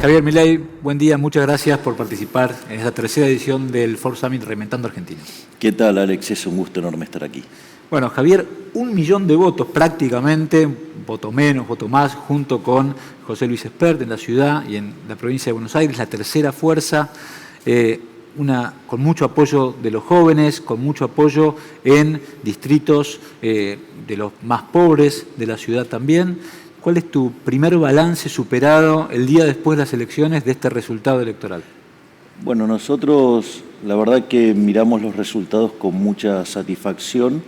Javier Milei, buen día, muchas gracias por participar en esta tercera edición del Ford Summit Reinventando Argentina. ¿Qué tal, Alex? Es un gusto enorme estar aquí. Bueno, Javier, 1 millón de votos prácticamente, voto menos, voto más, junto con José Luis Espert en la ciudad y en la provincia de Buenos Aires, la tercera fuerza, con mucho apoyo de los jóvenes, con mucho apoyo en distritos de los más pobres de la ciudad también. ¿Cuál es tu primer balance superado el día después de las elecciones de este resultado electoral? Bueno, nosotros la verdad que miramos los resultados con mucha satisfacción.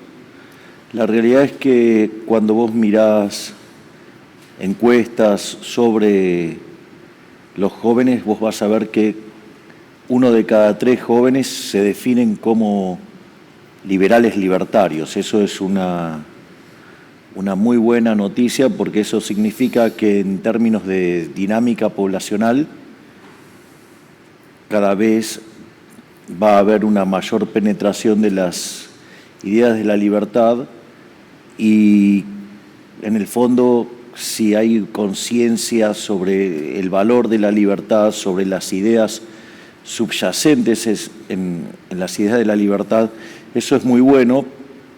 La realidad es que cuando vos mirás encuestas sobre los jóvenes, vos vas a ver que 1 de cada 3 jóvenes se definen como liberales libertarios. Eso es una muy buena noticia, porque eso significa que en términos de dinámica poblacional cada vez va a haber una mayor penetración de las ideas de la libertad y en el fondo, si hay conciencia sobre el valor de la libertad, sobre las ideas subyacentes en las ideas de la libertad, eso es muy bueno,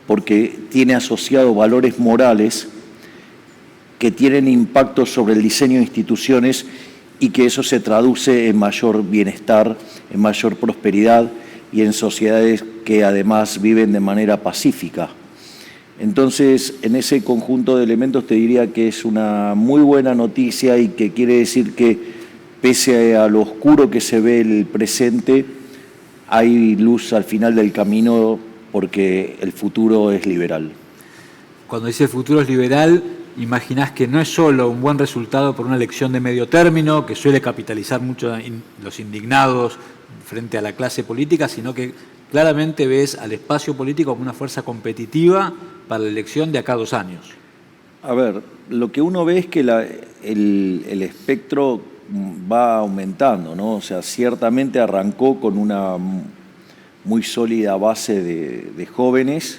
porque tiene asociado valores morales que tienen impacto sobre el diseño de instituciones y que eso se traduce en mayor bienestar, en mayor prosperidad y en sociedades que además viven de manera pacífica. Entonces, en ese conjunto de elementos te diría que es una muy buena noticia y que quiere decir que pese a lo oscuro que se ve el presente, hay luz al final del camino, porque el futuro es liberal. Cuando dice el futuro es liberal, imaginás que no es solo un buen resultado por una elección de medio término, que suele capitalizar mucho los indignados frente a la clase política, sino que claramente ves al espacio político como una fuerza competitiva para la elección de acá a 2 años. A ver, lo que uno ve es que el espectro va aumentando, ¿no? O sea, ciertamente arrancó con una muy sólida base de jóvenes.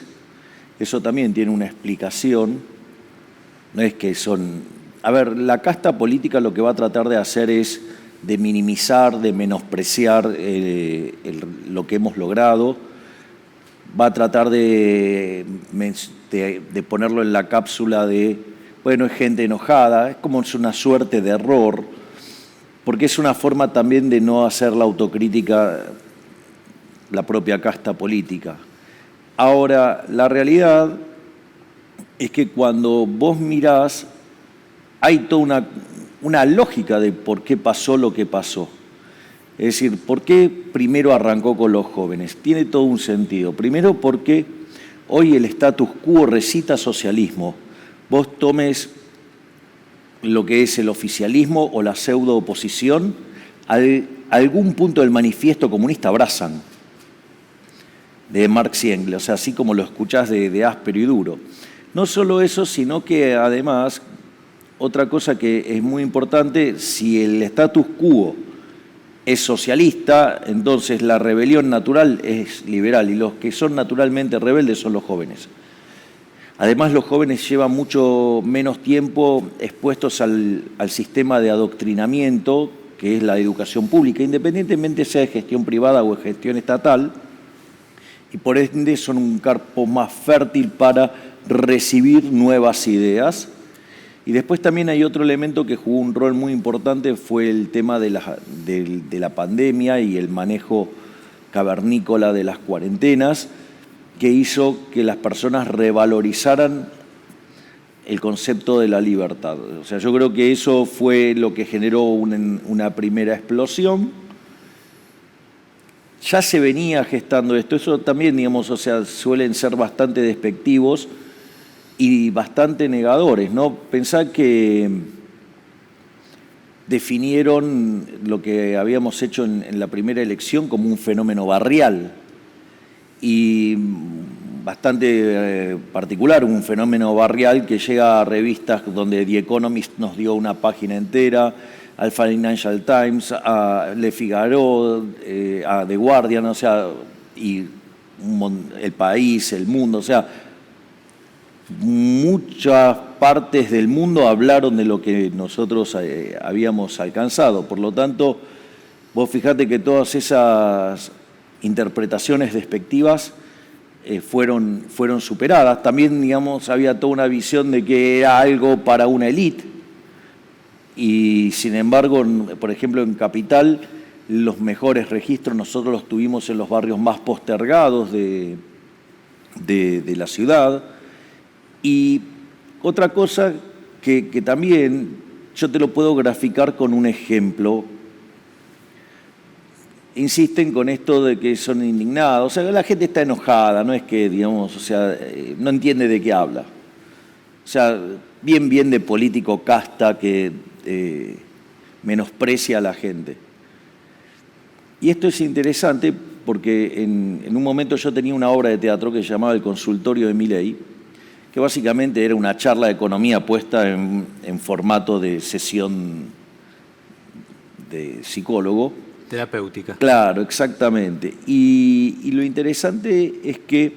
Eso también tiene una explicación. No es que son... A ver, la casta política lo que va a tratar de hacer es de minimizar, de menospreciar lo que hemos logrado. Va a tratar de ponerlo en la cápsula de, bueno, es gente enojada, es como una suerte de error, porque es una forma también de no hacer la autocrítica la propia casta política. Ahora, la realidad es que cuando vos mirás, hay toda una lógica de por qué pasó lo que pasó. Es decir, ¿por qué primero arrancó con los jóvenes? Tiene todo un sentido. Primero porque hoy el status quo recita socialismo. Vos tomes lo que es el oficialismo o la pseudo-oposición, algún punto del manifiesto comunista abrazan, de Marx y Engels, o sea, así como lo escuchás de áspero y duro. No solo eso, sino que además, otra cosa que es muy importante, si el status quo es socialista, entonces la rebelión natural es liberal y los que son naturalmente rebeldes son los jóvenes. Además, los jóvenes llevan mucho menos tiempo expuestos al sistema de adoctrinamiento, que es la educación pública, independientemente sea de gestión privada o de gestión estatal, y por ende son un campo más fértil para recibir nuevas ideas. Y después también hay otro elemento que jugó un rol muy importante, fue el tema de la pandemia y el manejo cavernícola de las cuarentenas, que hizo que las personas revalorizaran el concepto de la libertad. O sea, yo creo que eso fue lo que generó una primera explosión. Ya se venía gestando esto, eso también, digamos, o sea, suelen ser bastante despectivos y bastante negadores, ¿no? Pensá que definieron lo que habíamos hecho en la primera elección como un fenómeno barrial y bastante particular, un fenómeno barrial que llega a revistas donde The Economist nos dio una página entera, al Financial Times, a Le Figaro, a The Guardian, o sea, y El País, El Mundo, o sea, muchas partes del mundo hablaron de lo que nosotros habíamos alcanzado. Por lo tanto, vos fijate que todas esas interpretaciones despectivas fueron superadas. También, digamos, había toda una visión de que era algo para una élite. Y, sin embargo, por ejemplo, en Capital, los mejores registros nosotros los tuvimos en los barrios más postergados de la ciudad. Y otra cosa que también yo te lo puedo graficar con un ejemplo. Insisten con esto de que son indignados, o sea, la gente está enojada, no es que, digamos, o sea, no entiende de qué habla. O sea, bien de político casta que menosprecia a la gente. Y esto es interesante porque en un momento yo tenía una obra de teatro que se llamaba El consultorio de Milei, que básicamente era una charla de economía puesta en formato de sesión de psicólogo. Terapéutica. Claro, exactamente. Y lo interesante es que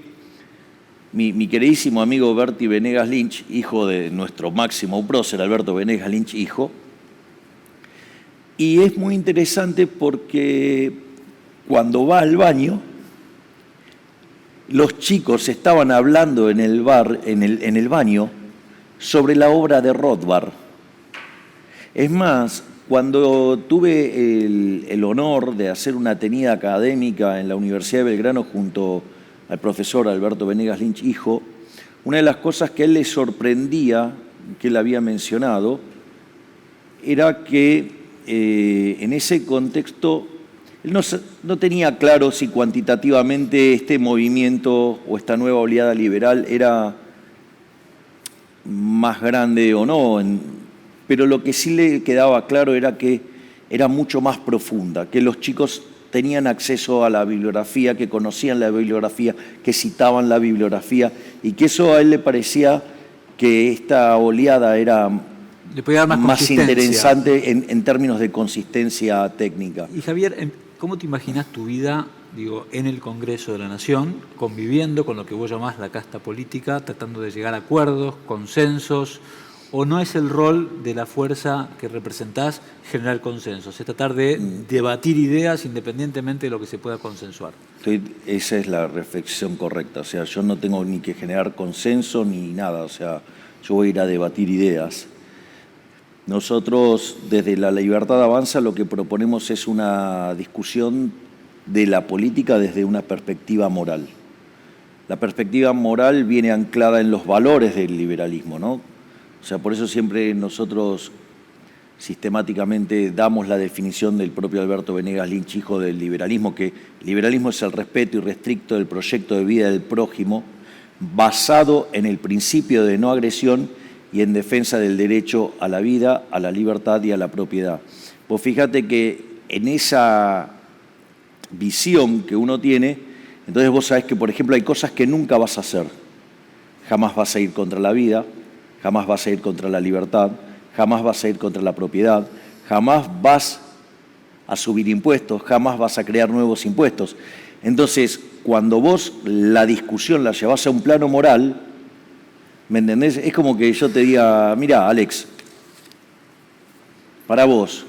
mi queridísimo amigo Berti Venegas Lynch, hijo de nuestro máximo prócer, Alberto Venegas Lynch, hijo, y es muy interesante porque cuando va al baño, los chicos estaban hablando en el baño, sobre la obra de Rothbard. Es más, cuando tuve el honor de hacer una tenida académica en la Universidad de Belgrano junto al profesor Alberto Venegas Lynch, hijo, una de las cosas que a él le sorprendía, que él había mencionado, era que en ese contexto él no tenía claro si cuantitativamente este movimiento o esta nueva oleada liberal era más grande o no, pero lo que sí le quedaba claro era que era mucho más profunda, que los chicos tenían acceso a la bibliografía, que conocían la bibliografía, que citaban la bibliografía, y que eso a él le parecía que esta oleada era más interesante en términos de consistencia técnica. Y Javier, ¿cómo te imaginas tu vida, digo, en el Congreso de la Nación, conviviendo con lo que vos llamás la casta política, tratando de llegar a acuerdos, consensos? ¿O no es el rol de la fuerza que representás generar consensos? Es tratar de debatir ideas independientemente de lo que se pueda consensuar. Esa es la reflexión correcta. O sea, yo no tengo ni que generar consenso ni nada. O sea, yo voy a ir a debatir ideas. Nosotros, desde La Libertad Avanza, lo que proponemos es una discusión de la política desde una perspectiva moral. La perspectiva moral viene anclada en los valores del liberalismo, ¿no? O sea, por eso siempre nosotros sistemáticamente damos la definición del propio Alberto Venegas Lynch, hijo del liberalismo, que el liberalismo es el respeto irrestricto del proyecto de vida del prójimo, basado en el principio de no agresión y en defensa del derecho a la vida, a la libertad y a la propiedad. Pues fíjate que en esa visión que uno tiene, entonces vos sabés que, por ejemplo, hay cosas que nunca vas a hacer. Jamás vas a ir contra la vida, jamás vas a ir contra la libertad, jamás vas a ir contra la propiedad, jamás vas a subir impuestos, jamás vas a crear nuevos impuestos. Entonces, cuando vos la discusión la llevás a un plano moral, ¿me entendés? Es como que yo te diga, mira, Alex, para vos,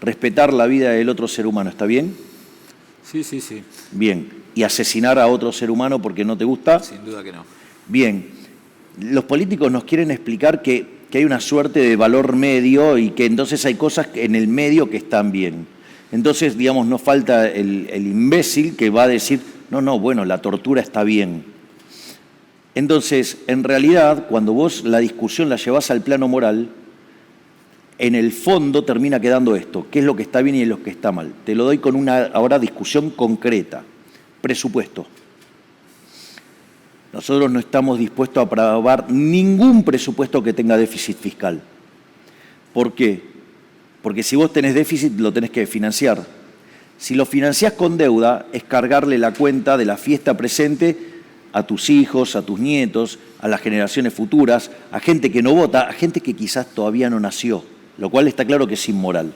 respetar la vida del otro ser humano, ¿está bien? Sí, sí, sí. Bien. ¿Y asesinar a otro ser humano porque no te gusta? Sin duda que no. Bien. Los políticos nos quieren explicar que hay una suerte de valor medio y que entonces hay cosas en el medio que están bien. Entonces, digamos, no falta el imbécil que va a decir, no, bueno, la tortura está bien. Entonces, en realidad, cuando vos la discusión la llevás al plano moral, en el fondo termina quedando esto, qué es lo que está bien y lo que está mal. Te lo doy con una ahora discusión concreta. Presupuesto. Nosotros no estamos dispuestos a aprobar ningún presupuesto que tenga déficit fiscal. ¿Por qué? Porque si vos tenés déficit, lo tenés que financiar. Si lo financiás con deuda, es cargarle la cuenta de la fiesta presente a tus hijos, a tus nietos, a las generaciones futuras, a gente que no vota, a gente que quizás todavía no nació, lo cual está claro que es inmoral.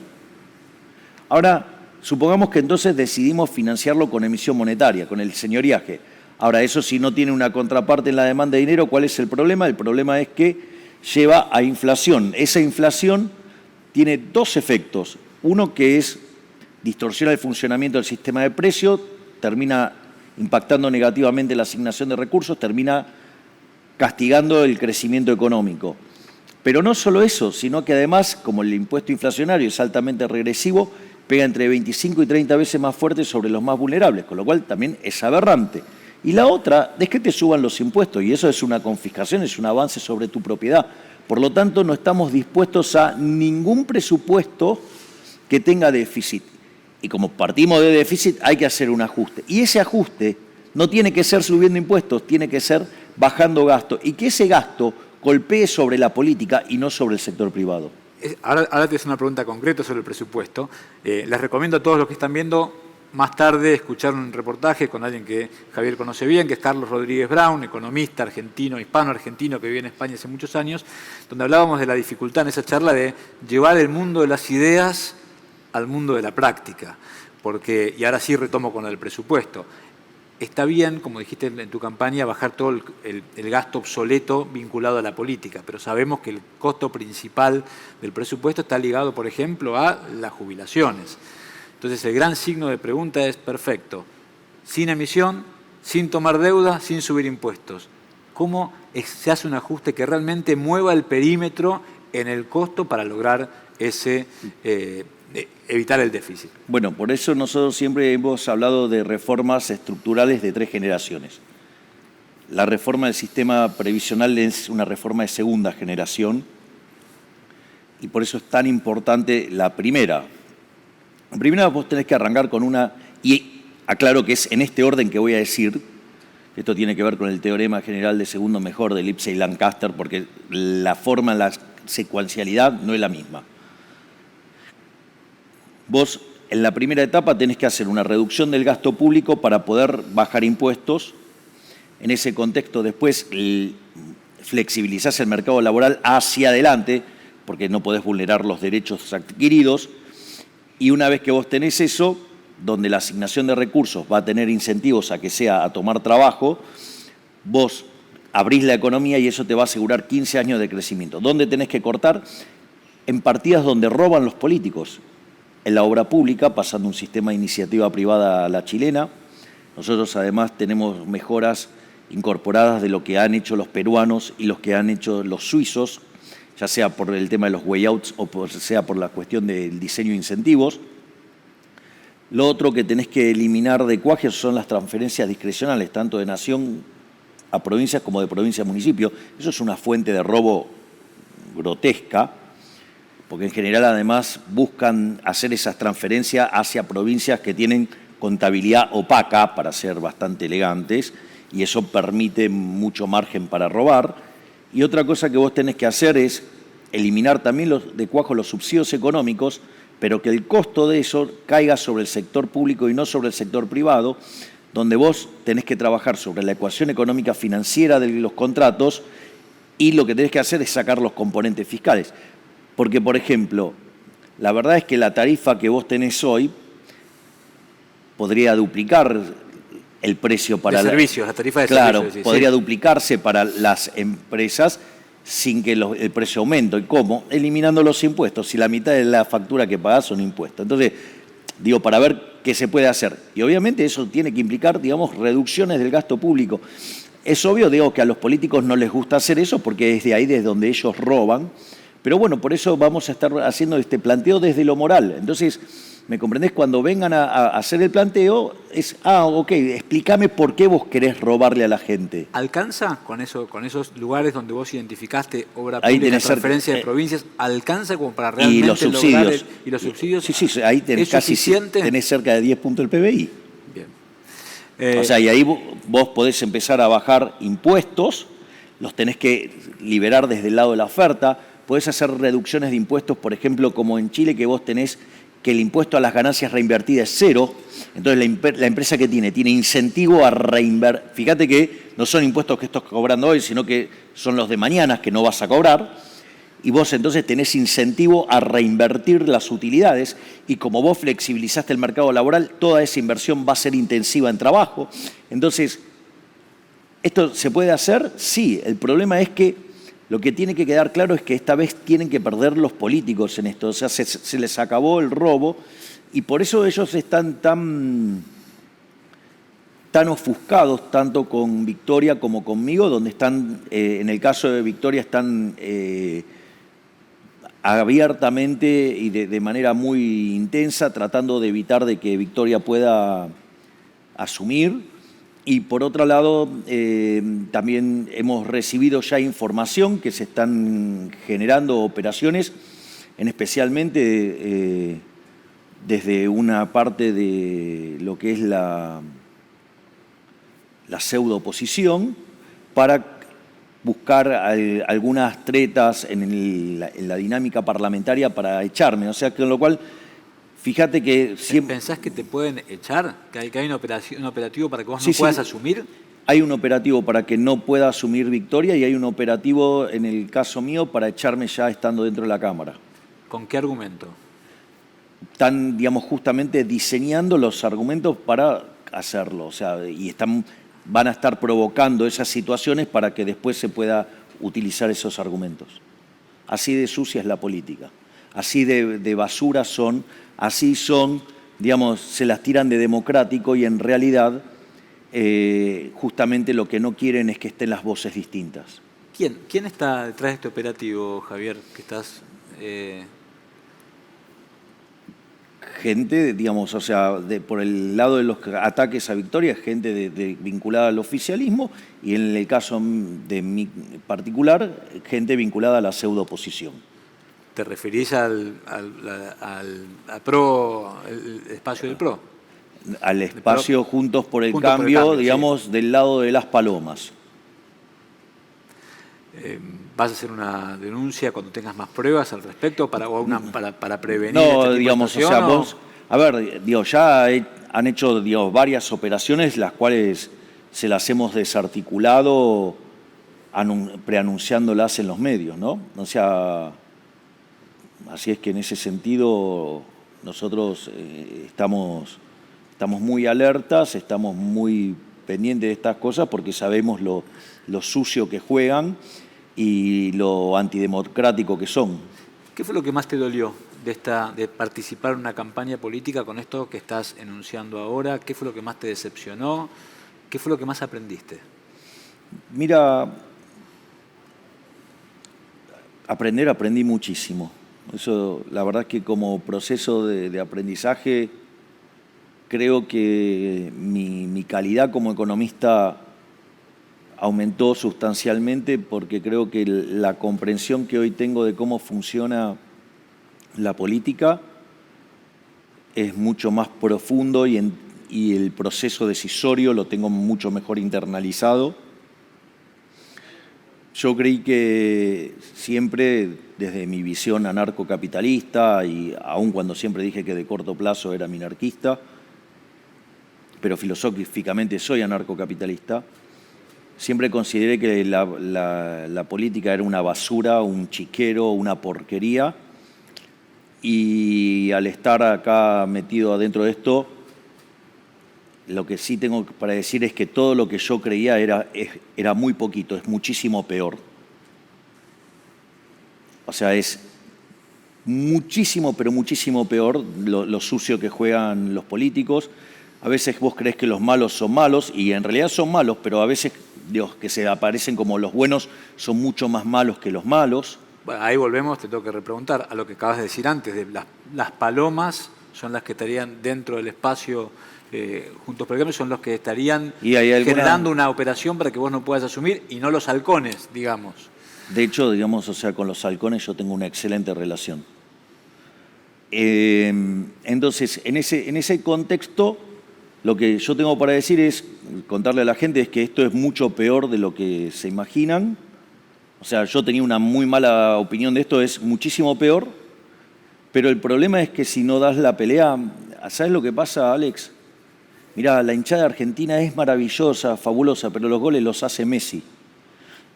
Ahora, supongamos que entonces decidimos financiarlo con emisión monetaria, con el señoriaje. Ahora, eso si no tiene una contraparte en la demanda de dinero, ¿cuál es el problema? El problema es que lleva a inflación. Esa inflación tiene dos efectos. Uno que es distorsiona el funcionamiento del sistema de precios, termina impactando negativamente la asignación de recursos, termina castigando el crecimiento económico. Pero no solo eso, sino que además, como el impuesto inflacionario es altamente regresivo, pega entre 25 y 30 veces más fuerte sobre los más vulnerables, con lo cual también es aberrante. Y la otra es que te suban los impuestos, y eso es una confiscación, es un avance sobre tu propiedad. Por lo tanto, no estamos dispuestos a ningún presupuesto que tenga déficit. Y como partimos de déficit, hay que hacer un ajuste. Y ese ajuste no tiene que ser subiendo impuestos, tiene que ser bajando gasto. Y que ese gasto golpee sobre la política y no sobre el sector privado. Ahora te hago una pregunta concreta sobre el presupuesto. Les recomiendo a todos los que están viendo más tarde escuchar un reportaje con alguien que Javier conoce bien, que es Carlos Rodríguez Brown, economista argentino, hispano-argentino que vive en España hace muchos años, donde hablábamos de la dificultad en esa charla de llevar el mundo de las ideas al mundo de la práctica. Porque, y ahora sí retomo con el presupuesto, está bien, como dijiste en tu campaña, bajar todo el gasto obsoleto vinculado a la política, pero sabemos que el costo principal del presupuesto está ligado, por ejemplo, a las jubilaciones. Entonces, el gran signo de pregunta es, perfecto, sin emisión, sin tomar deuda, sin subir impuestos. ¿Cómo se hace un ajuste que realmente mueva el perímetro en el costo para lograr ese evitar el déficit? Bueno, por eso nosotros siempre hemos hablado de reformas estructurales de 3 generaciones. La reforma del sistema previsional es una reforma de segunda generación y por eso es tan importante la primera. La primera vos tenés que arrancar con una, y aclaro que es en este orden que voy a decir, esto tiene que ver con el teorema general de segundo mejor de Lipset y Lancaster, porque la forma, la secuencialidad no es la misma. Vos, en la primera etapa, tenés que hacer una reducción del gasto público para poder bajar impuestos. En ese contexto, después flexibilizás el mercado laboral hacia adelante, porque no podés vulnerar los derechos adquiridos. Y una vez que vos tenés eso, donde la asignación de recursos va a tener incentivos a que sea a tomar trabajo, vos abrís la economía y eso te va a asegurar 15 años de crecimiento. ¿Dónde tenés que cortar? En partidas donde roban los políticos. En la obra pública, pasando un sistema de iniciativa privada a la chilena. Nosotros además tenemos mejoras incorporadas de lo que han hecho los peruanos y los que han hecho los suizos, ya sea por el tema de los way-outs o sea por la cuestión del diseño de incentivos. Lo otro que tenés que eliminar de cuajes son las transferencias discrecionales, tanto de nación a provincias como de provincia a municipio. Eso es una fuente de robo grotesca, porque en general además buscan hacer esas transferencias hacia provincias que tienen contabilidad opaca, para ser bastante elegantes, y eso permite mucho margen para robar. Y otra cosa que vos tenés que hacer es eliminar también de cuajo los subsidios económicos, pero que el costo de eso caiga sobre el sector público y no sobre el sector privado, donde vos tenés que trabajar sobre la ecuación económica financiera de los contratos y lo que tenés que hacer es sacar los componentes fiscales. Porque, por ejemplo, la verdad es que la tarifa que vos tenés hoy podría duplicar el precio para... De servicios, la tarifa de claro, servicios. Sí, podría duplicarse para las empresas sin que el precio aumente. ¿Y cómo? Eliminando los impuestos. Si la mitad de la factura que pagás son impuestos. Entonces, digo, para ver qué se puede hacer. Y obviamente eso tiene que implicar, digamos, reducciones del gasto público. Es obvio, digo, que a los políticos no les gusta hacer eso porque es de ahí desde donde ellos roban. Pero bueno, por eso vamos a estar haciendo este planteo desde lo moral. Entonces, ¿me comprendés? Cuando vengan a hacer el planteo, es, ok, explícame por qué vos querés robarle a la gente. ¿Alcanza con esos lugares donde vos identificaste obra pública, transferencia de provincias? ¿Alcanza como para realmente y los subsidios, lograr y los subsidios? Sí, ahí tenés casi tenés cerca de 10 puntos el PBI. Bien. O sea, y ahí vos podés empezar a bajar impuestos, los tenés que liberar desde el lado de la oferta, podés hacer reducciones de impuestos, por ejemplo, como en Chile, que vos tenés que el impuesto a las ganancias reinvertidas es 0, entonces la empresa que tiene incentivo a reinvertir. Fíjate que no son impuestos que estás cobrando hoy, sino que son los de mañana que no vas a cobrar, y vos entonces tenés incentivo a reinvertir las utilidades, y como vos flexibilizaste el mercado laboral, toda esa inversión va a ser intensiva en trabajo. Entonces, ¿esto se puede hacer? Sí, el problema es que Lo que tiene que quedar claro es que esta vez tienen que perder los políticos en esto. O sea, se les acabó el robo y por eso ellos están tan ofuscados, tanto con Victoria como conmigo, donde están, en el caso de Victoria, están abiertamente y de manera muy intensa tratando de evitar de que Victoria pueda asumir. Y por otro lado, también hemos recibido ya información que se están generando operaciones, especialmente desde una parte de lo que es la pseudo-oposición, para buscar algunas tretas en la dinámica parlamentaria para echarme. O sea, con lo cual, fíjate que siempre... ¿Pensás que te pueden echar? ¿Que hay un operativo para que vos no puedas asumir? Hay un operativo para que no pueda asumir Victoria y hay un operativo, en el caso mío, para echarme ya estando dentro de la Cámara. ¿Con qué argumento? Están, digamos, justamente diseñando los argumentos para hacerlo. O sea, y van a estar provocando esas situaciones para que después se pueda utilizar esos argumentos. Así de sucia es la política. Así de basura son, así son, digamos, se las tiran de democrático y en realidad justamente lo que no quieren es que estén las voces distintas. ¿Quién está detrás de este operativo, Javier, que estás... Gente, digamos, o sea, por el lado de los ataques a Victoria, gente vinculada al oficialismo y en el caso de mi particular, gente vinculada a la pseudo-oposición. ¿Te referís al PRO, el espacio del PRO? Al espacio Juntos por el Cambio, digamos, sí, del lado de las palomas. ¿Vas a hacer una denuncia cuando tengas más pruebas al respecto para prevenir no, este digamos, o sea, vos, a ver, digo, ya han hecho, digo, varias operaciones, las cuales se las hemos desarticulado preanunciándolas en los medios, ¿no? O sea, así es que en ese sentido nosotros estamos muy alertas, estamos muy pendientes de estas cosas porque sabemos lo sucio que juegan y lo antidemocrático que son. ¿Qué fue lo que más te dolió de participar en una campaña política con esto que estás enunciando ahora? ¿Qué fue lo que más te decepcionó? ¿Qué fue lo que más aprendiste? Mira, aprendí muchísimo. Eso, la verdad es que como proceso de aprendizaje, creo que mi calidad como economista aumentó sustancialmente porque creo que la comprensión que hoy tengo de cómo funciona la política es mucho más profundo y el proceso decisorio lo tengo mucho mejor internalizado. Yo creí que siempre, desde mi visión anarcocapitalista, y aun cuando siempre dije que de corto plazo era minarquista, pero filosóficamente soy anarcocapitalista, siempre consideré que la política era una basura, un chiquero, una porquería, y al estar acá metido adentro de esto, lo que sí tengo para decir es que todo lo que yo creía era muy poquito, es muchísimo peor. O sea, es muchísimo, pero muchísimo peor lo sucio que juegan los políticos. A veces vos creés que los malos son malos y en realidad son malos, pero a veces Dios, que se aparecen como los buenos son mucho más malos que los malos. Bueno, ahí volvemos, te tengo que repreguntar a lo que acabas de decir antes, de las palomas son las que estarían dentro del espacio Juntos por el Cambio, son los que estarían generando una operación para que vos no puedas asumir y no los halcones, digamos. De hecho, digamos, o sea, con los halcones yo tengo una excelente relación. Entonces, en ese contexto, lo que yo tengo para decir es, contarle a la gente, es que esto es mucho peor de lo que se imaginan. O sea, yo tenía una muy mala opinión de esto, es muchísimo peor, pero el problema es que si no das la pelea, ¿sabes lo que pasa, Alex? Mirá, la hinchada argentina es maravillosa, fabulosa, pero los goles los hace Messi.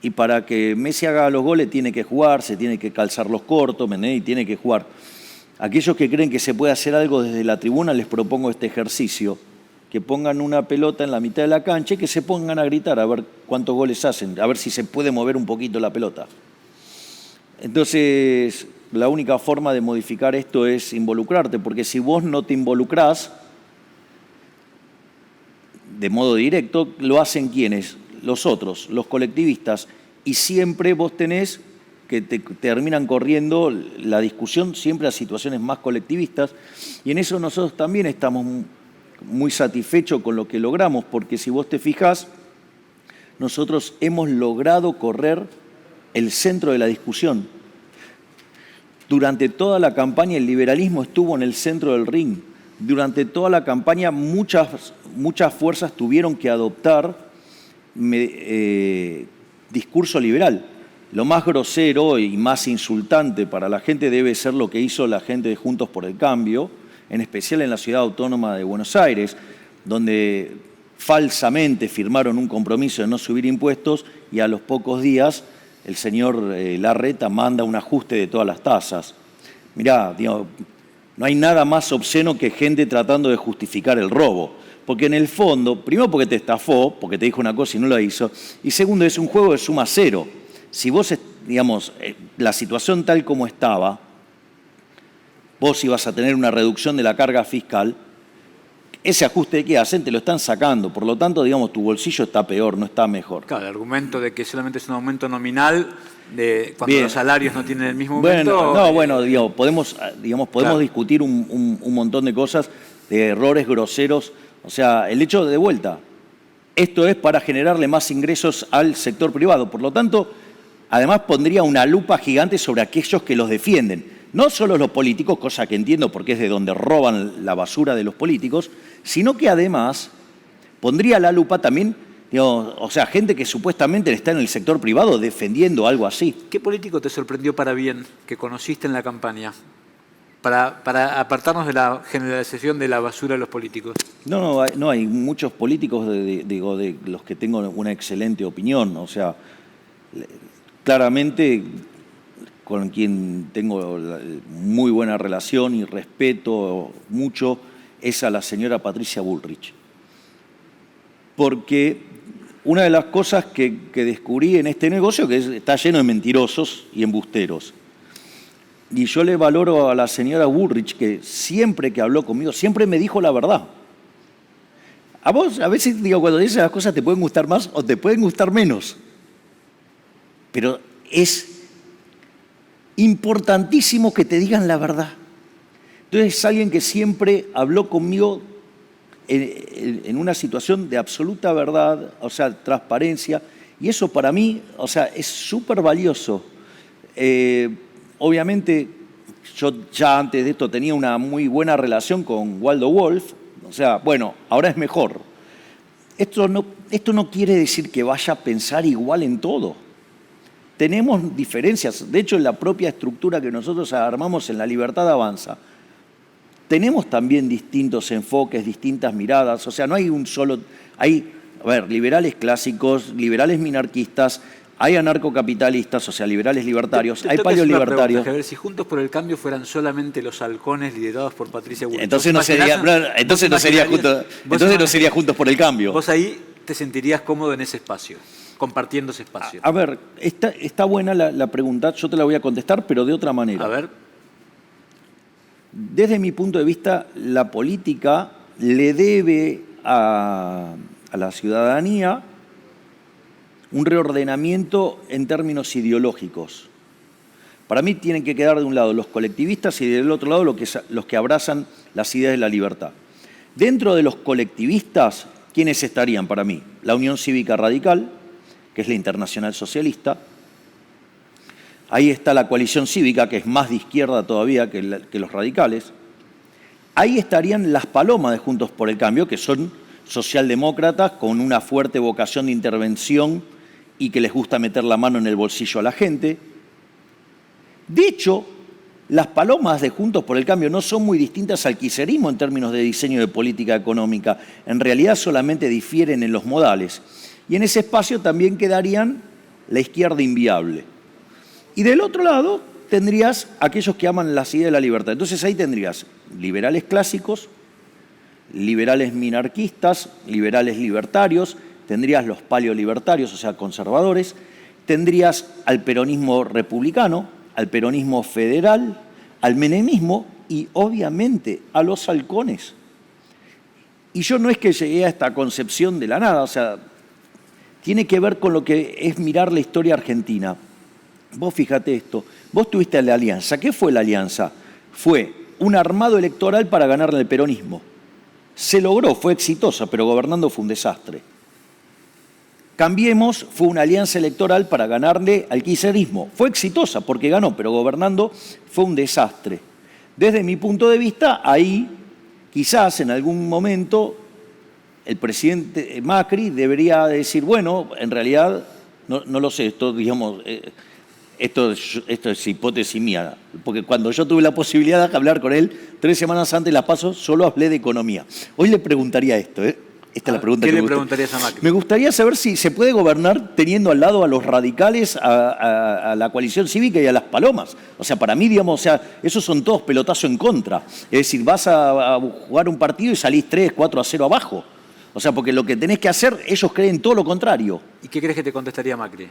Y para que Messi haga los goles tiene que jugar, se tiene que calzar los cortos, y tiene que jugar. Aquellos que creen que se puede hacer algo desde la tribuna, les propongo este ejercicio. Que pongan una pelota en la mitad de la cancha y que se pongan a gritar a ver cuántos goles hacen, a ver si se puede mover un poquito la pelota. Entonces, la única forma de modificar esto es involucrarte, porque si vos no te involucrás de modo directo, lo hacen ¿quiénes? Los otros, los colectivistas, y siempre vos tenés que te terminan corriendo la discusión siempre a situaciones más colectivistas, y en eso nosotros también estamos muy satisfechos con lo que logramos, porque si vos te fijás, nosotros hemos logrado correr el centro de la discusión. Durante toda la campaña el liberalismo estuvo en el centro del ring. Durante toda la campaña muchas fuerzas tuvieron que adoptar discurso liberal. Lo más grosero y más insultante para la gente debe ser lo que hizo la gente de Juntos por el Cambio, en especial en la ciudad autónoma de Buenos Aires, donde falsamente firmaron un compromiso de no subir impuestos y a los pocos días el señor Larreta manda un ajuste de todas las tasas. Mirá, digo, no hay nada más obsceno que gente tratando de justificar el robo. Porque en el fondo, primero porque te estafó, porque te dijo una cosa y no la hizo, y segundo, es un juego de suma cero. Si vos, digamos, la situación tal como estaba, vos ibas a tener una reducción de la carga fiscal, ese ajuste que hacen te lo están sacando. Por lo tanto, digamos, tu bolsillo está peor, no está mejor. Claro, el argumento de que solamente es un aumento nominal de cuando Bien. Los salarios no tienen el mismo aumento. Podemos claro. discutir un montón de cosas, de errores groseros. O sea, el hecho de vuelta, esto es para generarle más ingresos al sector privado. Por lo tanto, además pondría una lupa gigante sobre aquellos que los defienden. No solo los políticos, cosa que entiendo porque es de donde roban la basura de los políticos, sino que además pondría la lupa también, digamos, o sea, gente que supuestamente está en el sector privado defendiendo algo así. ¿Qué político te sorprendió para bien que conociste en la campaña? Para apartarnos de la generalización de la basura de los políticos. No, hay muchos políticos de los que tengo una excelente opinión. O sea, claramente con quien tengo muy buena relación y respeto mucho es a la señora Patricia Bullrich. Porque una de las cosas que descubrí en este negocio que está lleno de mentirosos y embusteros. Y yo le valoro a la señora Bullrich que siempre que habló conmigo, siempre me dijo la verdad. A vos, a veces, digo, cuando dices las cosas te pueden gustar más o te pueden gustar menos. Pero es importantísimo que te digan la verdad. Entonces es alguien que siempre habló conmigo en una situación de absoluta verdad, o sea, transparencia, y eso para mí, o sea, es súper valioso. Obviamente, yo ya antes de esto tenía una muy buena relación con Waldo Wolf, o sea, bueno, ahora es mejor. Esto no quiere decir que vaya a pensar igual en todo. Tenemos diferencias, de hecho en la propia estructura que nosotros armamos en La Libertad Avanza, tenemos también distintos enfoques, distintas miradas, o sea, no hay un solo, hay, liberales clásicos, liberales minarquistas, hay anarcocapitalistas, o sea, liberales libertarios, hay paleolibertarios. A ver, si Juntos por el Cambio fueran solamente los halcones liderados por Patricia Bullrich. Entonces no sería Juntos por el Cambio. Vos ahí te sentirías cómodo en ese espacio, compartiendo ese espacio. A ver, está buena la pregunta, yo te la voy a contestar, pero de otra manera. A ver. Desde mi punto de vista, la política le debe a la ciudadanía un reordenamiento en términos ideológicos. Para mí tienen que quedar de un lado los colectivistas y del otro lado los que abrazan las ideas de la libertad. Dentro de los colectivistas, ¿quiénes estarían para mí? La Unión Cívica Radical, que es la Internacional Socialista. Ahí está la Coalición Cívica, que es más de izquierda todavía que los radicales. Ahí estarían las palomas de Juntos por el Cambio, que son socialdemócratas con una fuerte vocación de intervención y que les gusta meter la mano en el bolsillo a la gente. De hecho, las palomas de Juntos por el Cambio no son muy distintas al kirchnerismo en términos de diseño de política económica. En realidad solamente difieren en los modales. Y en ese espacio también quedarían la izquierda inviable. Y del otro lado tendrías aquellos que aman las ideas de la libertad. Entonces ahí tendrías liberales clásicos, liberales minarquistas, liberales libertarios, tendrías los paleolibertarios, o sea, conservadores, tendrías al peronismo republicano, al peronismo federal, al menemismo y obviamente a los halcones. Y yo no es que llegué a esta concepción de la nada, o sea, tiene que ver con lo que es mirar la historia argentina. Vos fíjate esto, vos tuviste la alianza. ¿Qué fue la alianza? Fue un armado electoral para ganarle al peronismo. Se logró, fue exitosa, pero gobernando fue un desastre. Cambiemos fue una alianza electoral para ganarle al kirchnerismo. Fue exitosa porque ganó, pero gobernando fue un desastre. Desde mi punto de vista, ahí quizás en algún momento el presidente Macri debería decir, bueno, en realidad, no lo sé, esto, digamos, esto es hipótesis mía, porque cuando yo tuve la posibilidad de hablar con él 3 semanas antes de las PASO, solo hablé de economía. Hoy le preguntaría esto, Esta es la pregunta ¿Qué que le preguntarías a Macri? Me gustaría saber si se puede gobernar teniendo al lado a los radicales, a la coalición cívica y a las palomas. O sea, para mí, digamos, o sea, esos son todos pelotazo en contra. Es decir, vas a jugar un partido y salís 3-4-0 abajo. O sea, porque lo que tenés que hacer, ellos creen todo lo contrario. ¿Y qué crees que te contestaría Macri?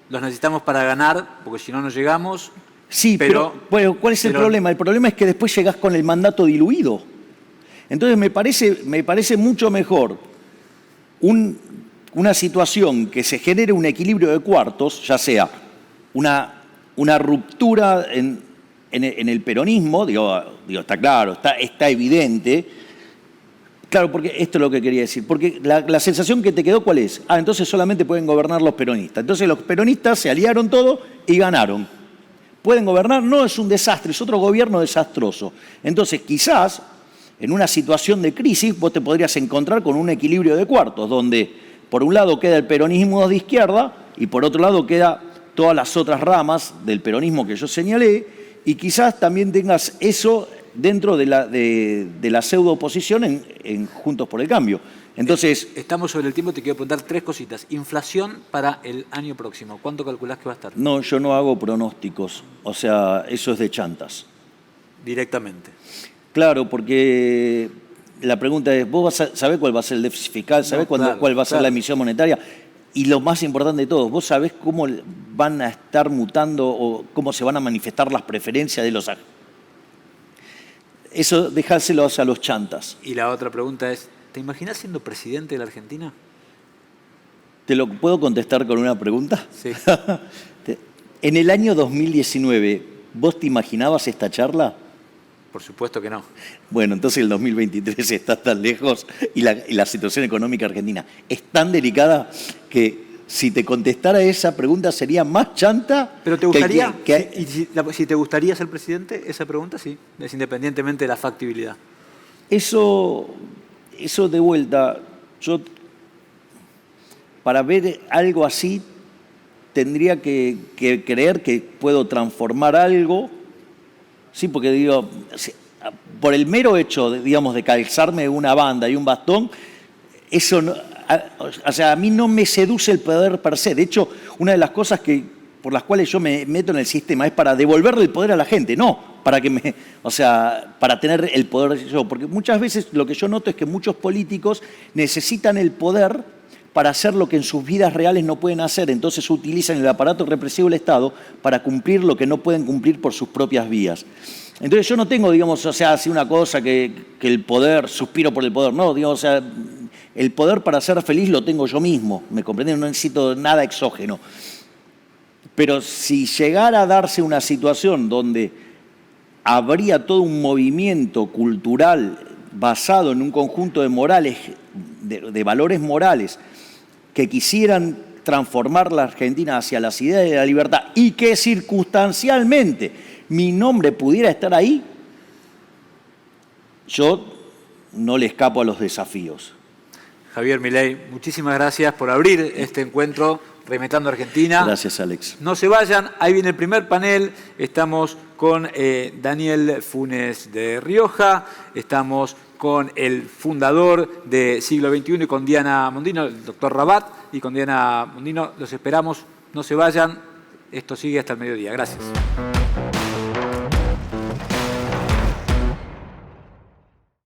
Los necesitamos para ganar, porque si no, no llegamos. Sí, pero bueno, ¿cuál es el problema? El problema es que después llegás con el mandato diluido. Entonces me parece mucho mejor una situación que se genere un equilibrio de cuartos, ya sea una ruptura en el peronismo, digo, está claro, está evidente. Claro, porque esto es lo que quería decir. Porque la sensación que te quedó, ¿cuál es? Entonces solamente pueden gobernar los peronistas. Entonces los peronistas se aliaron todos y ganaron. ¿Pueden gobernar? No, es un desastre, es otro gobierno desastroso. Entonces quizás en una situación de crisis vos te podrías encontrar con un equilibrio de cuartos, donde por un lado queda el peronismo de izquierda y por otro lado queda todas las otras ramas del peronismo que yo señalé, y quizás también tengas eso dentro de la pseudo-oposición en Juntos por el Cambio. Entonces, estamos sobre el tiempo, te quiero preguntar 3 cositas. Inflación para el año próximo, ¿cuánto calculás que va a estar? No, yo no hago pronósticos, o sea, eso es de chantas. Directamente. Claro, porque la pregunta es, ¿vos sabés cuál va a ser el déficit fiscal? ¿Sabés cuál va a ser la emisión monetaria? Y lo más importante de todo, ¿vos sabés cómo van a estar mutando o cómo se van a manifestar las preferencias de los... Eso dejárselos a los chantas. Y la otra pregunta es, ¿te imaginás siendo presidente de la Argentina? ¿Te lo puedo contestar con una pregunta? Sí. En el año 2019, ¿vos te imaginabas esta charla? Por supuesto que no. Bueno, entonces el 2023 está tan lejos y la situación económica argentina es tan delicada que si te contestara esa pregunta sería más chanta. ¿Pero te gustaría? Si te gustaría ser presidente, esa pregunta sí, es independientemente de la factibilidad. Eso de vuelta, yo para ver algo así tendría que creer que puedo transformar algo. Sí, porque digo, por el mero hecho, digamos, de calzarme una banda y un bastón, eso no, o sea, a mí no me seduce el poder per se. De hecho, una de las cosas por las cuales yo me meto en el sistema es para devolverle el poder a la gente, no para para tener el poder yo. Porque muchas veces lo que yo noto es que muchos políticos necesitan el poder para hacer lo que en sus vidas reales no pueden hacer. Entonces utilizan el aparato represivo del Estado para cumplir lo que no pueden cumplir por sus propias vías. Entonces yo no tengo, digamos, o sea, así una cosa que el poder, suspiro por el poder. No, digamos, o sea, el poder para ser feliz lo tengo yo mismo, ¿me comprenden? No necesito nada exógeno. Pero si llegara a darse una situación donde habría todo un movimiento cultural basado en un conjunto de morales, de valores morales, que quisieran transformar la Argentina hacia las ideas de la libertad y que circunstancialmente mi nombre pudiera estar ahí, yo no le escapo a los desafíos. Javier Milei, muchísimas gracias por abrir este encuentro Reinventando Argentina. Gracias, Alex. No se vayan, ahí viene el primer panel. Estamos con Daniel Funes de Rioja, estamos con el fundador de Siglo XXI y con Diana Mondino, el doctor Rabat, y con Diana Mondino. Los esperamos, no se vayan, esto sigue hasta el mediodía. Gracias.